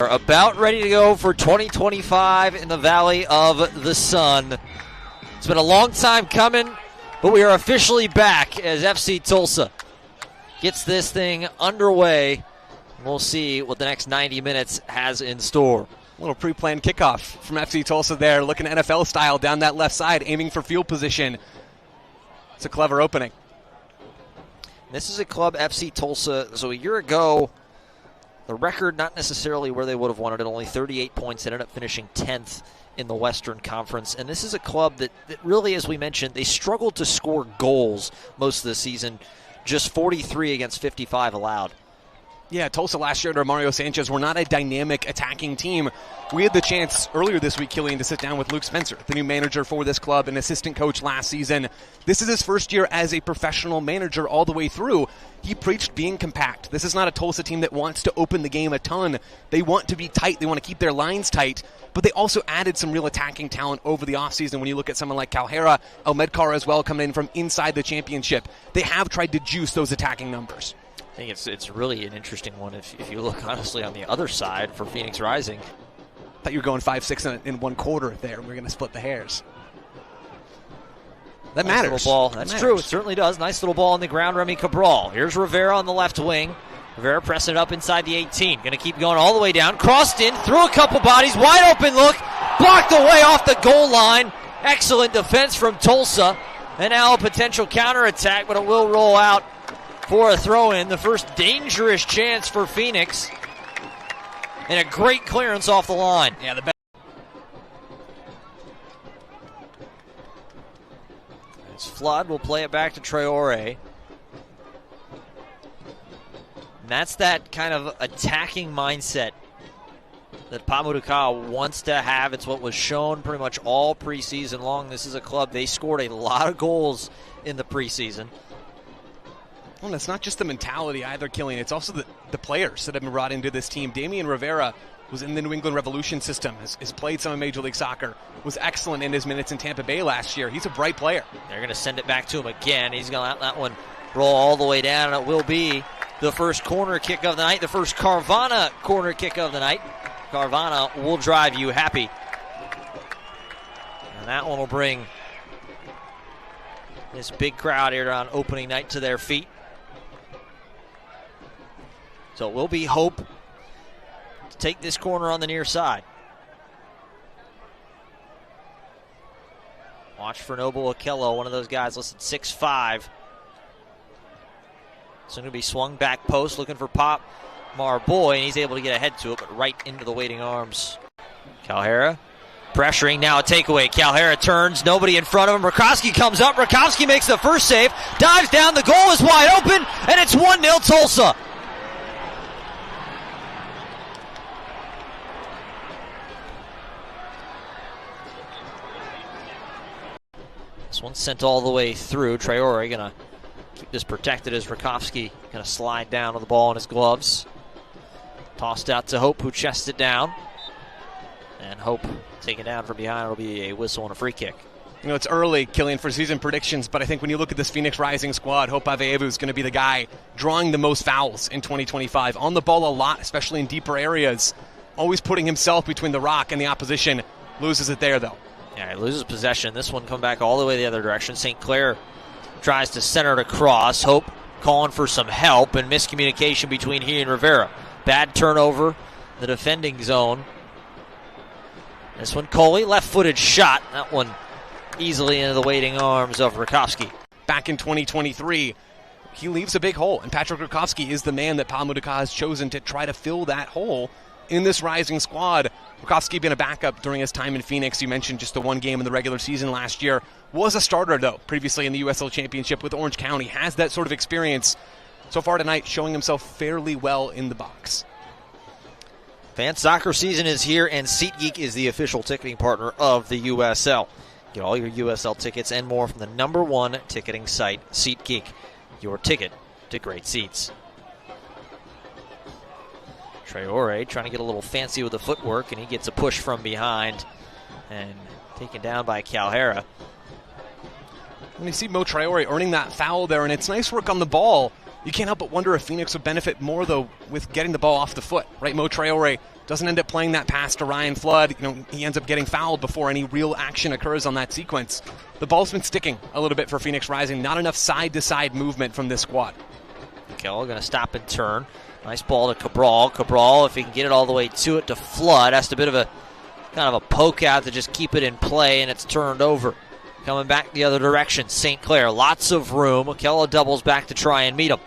Are about ready to go for 2025 in the Valley of the Sun. It's been a long time coming, but we are officially back as FC Tulsa gets this thing underway. We'll see what the next 90 minutes has in store. A little pre-planned kickoff from FC Tulsa there, looking NFL style down that left side, aiming for field position. It's a clever opening. This is a club, FC Tulsa, so a year ago, the record not necessarily where they would have wanted it, only 38 points, ended up finishing 10th in the Western Conference. And this is a club that really, as we mentioned, they struggled to score goals most of the season, just 43 against 55 allowed. Yeah, Tulsa last year under Mario Sanchez were not a dynamic attacking team. We had the chance earlier this week, Killian, to sit down with Luke Spencer, the new manager for this club and assistant coach last season. This is his first year as a professional manager all the way through. He preached being compact. This is not a Tulsa team that wants to open the game a ton. They want to be tight. They want to keep their lines tight. But they also added some real attacking talent over the offseason. When you look at someone like Calhera, El Medcar as well, coming in from inside the championship, they have tried to juice those attacking numbers. I think it's really an interesting one if you look honestly on the other side for Phoenix Rising. I thought you were going 5-6 in one quarter there. We're going to split the hairs. That nice matters. Little ball. That's true. It certainly does. Nice little ball on the ground, Remy Cabral. Here's Rivera on the left wing. Rivera pressing it up inside the 18. Going to keep going all the way down. Crossed in, through a couple bodies. Wide open look. Blocked away off the goal line. Excellent defense from Tulsa. And now a potential counterattack, but it will roll out for a throw-in. The first dangerous chance for Phoenix. And a great clearance off the line. Yeah, the best. As Flood will play it back to Traore. And that's that kind of attacking mindset that Pamuduka wants to have. It's what was shown pretty much all preseason long. This is a club, they scored a lot of goals in the preseason. Well, it's not just the mentality either, Killian. It's also the players that have been brought into this team. Damian Rivera was in the New England Revolution system, has played some of Major League Soccer, was excellent in his minutes in Tampa Bay last year. He's a bright player. They're going to send it back to him again. He's going to let that one roll all the way down, and it will be the first corner kick of the night, the first Carvana corner kick of the night. Carvana will drive you happy. And that one will bring this big crowd here on opening night to their feet. So it will be Hope to take this corner on the near side. Watch for Noble Okello, one of those guys listed 6'5". It's going to be swung back post, looking for Pop Marboy, and he's able to get ahead to it, but right into the waiting arms. Calhera pressuring, now a takeaway. Calhera turns, nobody in front of him. Rakowski comes up, Rakowski makes the first save, dives down, the goal is wide open, and it's 1-0 Tulsa. This one's sent all the way through. Traore going to keep this protected as Rakowski going to slide down with the ball in his gloves. Tossed out to Hope, who chests it down. And Hope taken down from behind. It'll be a whistle and a free kick. You know, it's early, Killian, for season predictions, but I think when you look at this Phoenix Rising squad, Hope Aveevu is going to be the guy drawing the most fouls in 2025. On the ball a lot, especially in deeper areas. Always putting himself between the rock and the opposition. Loses it there, though. Yeah, he loses possession. This one come back all the way the other direction. St. Clair tries to center it across. Hope calling for some help, and miscommunication between he and Rivera. Bad turnover, the defending zone. This one, Coley, left-footed shot. That one easily into the waiting arms of Rakowski. Back in 2023, he leaves a big hole, and Patrick Rakowski is the man that Pamuduka has chosen to try to fill that hole in this Rising squad. Rakowski being a backup during his time in Phoenix. You mentioned just the one game in the regular season last year. Was a starter, though, previously in the USL Championship with Orange County. Has that sort of experience. So far tonight, showing himself fairly well in the box. Fan soccer season is here, and SeatGeek is the official ticketing partner of the USL. Get all your USL tickets and more from the #1 ticketing site, SeatGeek. Your ticket to great seats. Traore trying to get a little fancy with the footwork, and he gets a push from behind and taken down by Calhera. When you see Mo Traore earning that foul there, and it's nice work on the ball, you can't help but wonder if Phoenix would benefit more, though, with getting the ball off the foot, right? Mo Traore doesn't end up playing that pass to Ryan Flood. He ends up getting fouled before any real action occurs on that sequence. The ball's been sticking a little bit for Phoenix Rising. Not enough side-to-side movement from this squad. Kell going to stop and turn. Nice ball to Cabral. Cabral, if he can get it all the way to it to Flood, has a bit of a kind of a poke out to just keep it in play, and it's turned over. Coming back the other direction, St. Clair, lots of room. Akella doubles back to try and meet him.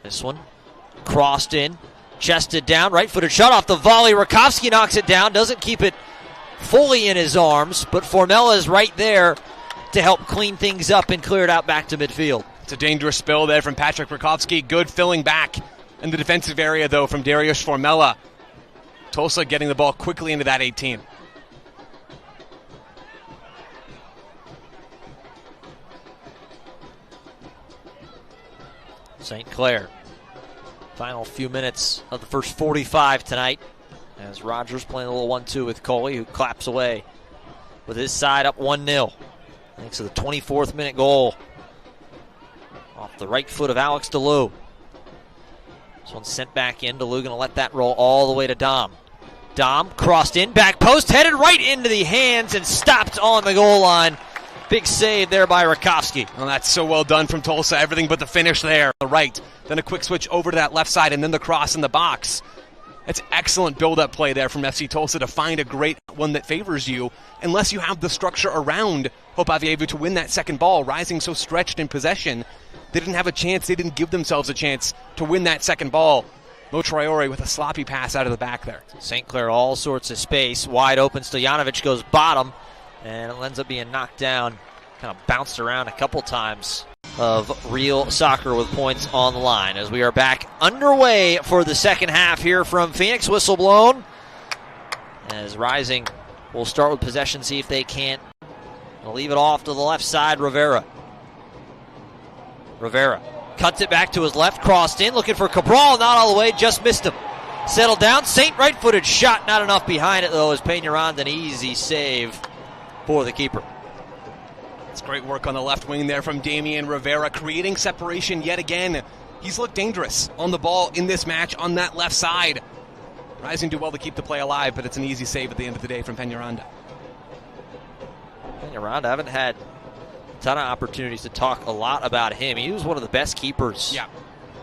This one crossed in, chested down, right-footed shot off the volley. Rakowski knocks it down, doesn't keep it fully in his arms, but Formella is right there to help clean things up and clear it out back to midfield. It's a dangerous spill there from Patrick Rakowski. Good filling back in the defensive area, though, from Darius Formella. Tulsa getting the ball quickly into that 18. St. Clair. Final few minutes of the first 45 tonight as Rogers playing a little 1-2 with Coley, who claps away with his side up 1-0. Thanks to the 24th minute goal off the right foot of Alex DeLue. This one's sent back in. DeLue going to let that roll all the way to Dom. Dom crossed in, back post, headed right into the hands and stopped on the goal line. Big save there by Rakowski. Well, that's so well done from Tulsa. Everything but the finish there. The right. Then a quick switch over to that left side and then the cross in the box. That's excellent build-up play there from FC Tulsa to find a great one that favors you, unless you have the structure around Hope Avievu to win that second ball. Rising so stretched in possession, they didn't have a chance. They didn't give themselves a chance to win that second ball. Mo Traore with a sloppy pass out of the back there. St. Clair all sorts of space. Wide open. Stojanovic goes bottom, and it ends up being knocked down. Kind of bounced around a couple times of real soccer with points on the line as we are back underway for the second half here from Phoenix. Whistle blown as Rising will start with possession, see if they can't. They'll leave it off to the left side. Rivera cuts it back to his left, crossed in, looking for Cabral, not all the way, just missed him. Settled down, Saint right-footed shot, not enough behind it though, as Peñaranda, an easy save for the keeper. It's great work on the left wing there from Damian Rivera, creating separation yet again. He's looked dangerous on the ball in this match on that left side. Rising do well to keep the play alive, but it's an easy save at the end of the day from Peñaranda. Peñaranda, I haven't had a ton of opportunities to talk a lot about him. He was one of the best keepers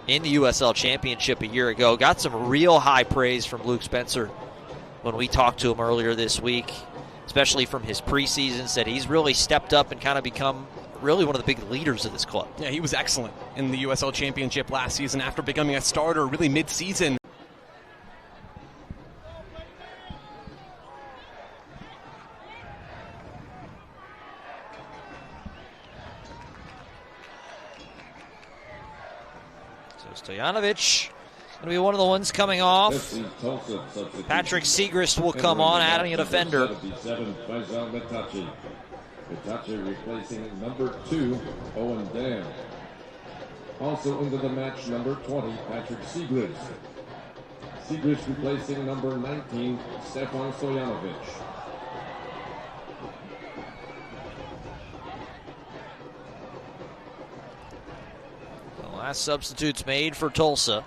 in the USL Championship a year ago. Got some real high praise from Luke Spencer when we talked to him earlier this week, especially from his preseason. Said he's really stepped up and kind of become really one of the big leaders of this club. Yeah, he was excellent in the USL Championship last season after becoming a starter really mid-season. Stojanovic going to be one of the ones coming off. Patrick Segrist will come on, adding a defender. Mitachi replacing number 2, Owen Dam. Also into the match, number 20, Patrick Segrist. Segrist replacing number 19, Stefan Stojanovic. Last substitutes made for Tulsa.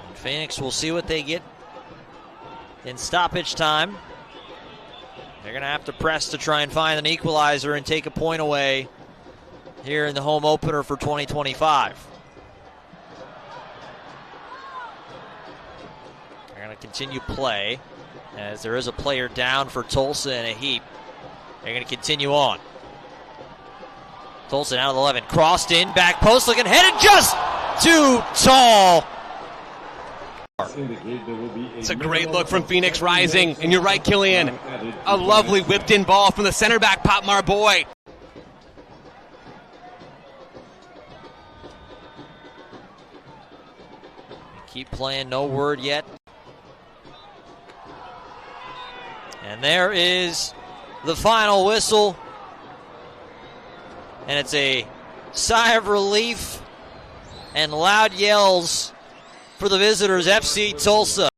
And Phoenix will see what they get in stoppage time. They're going to have to press to try and find an equalizer and take a point away here in the home opener for 2025. They're going to continue play as there is a player down for Tulsa in a heap. They're going to continue on. Tulsa out of the 11, crossed in, back post, looking, headed just too tall. It's a great look from Phoenix Rising, and you're right, Killian. A lovely whipped-in ball from the center back, Pop Marboy. Keep playing, no word yet. And there is the final whistle. And it's a sigh of relief and loud yells for the visitors, FC Tulsa.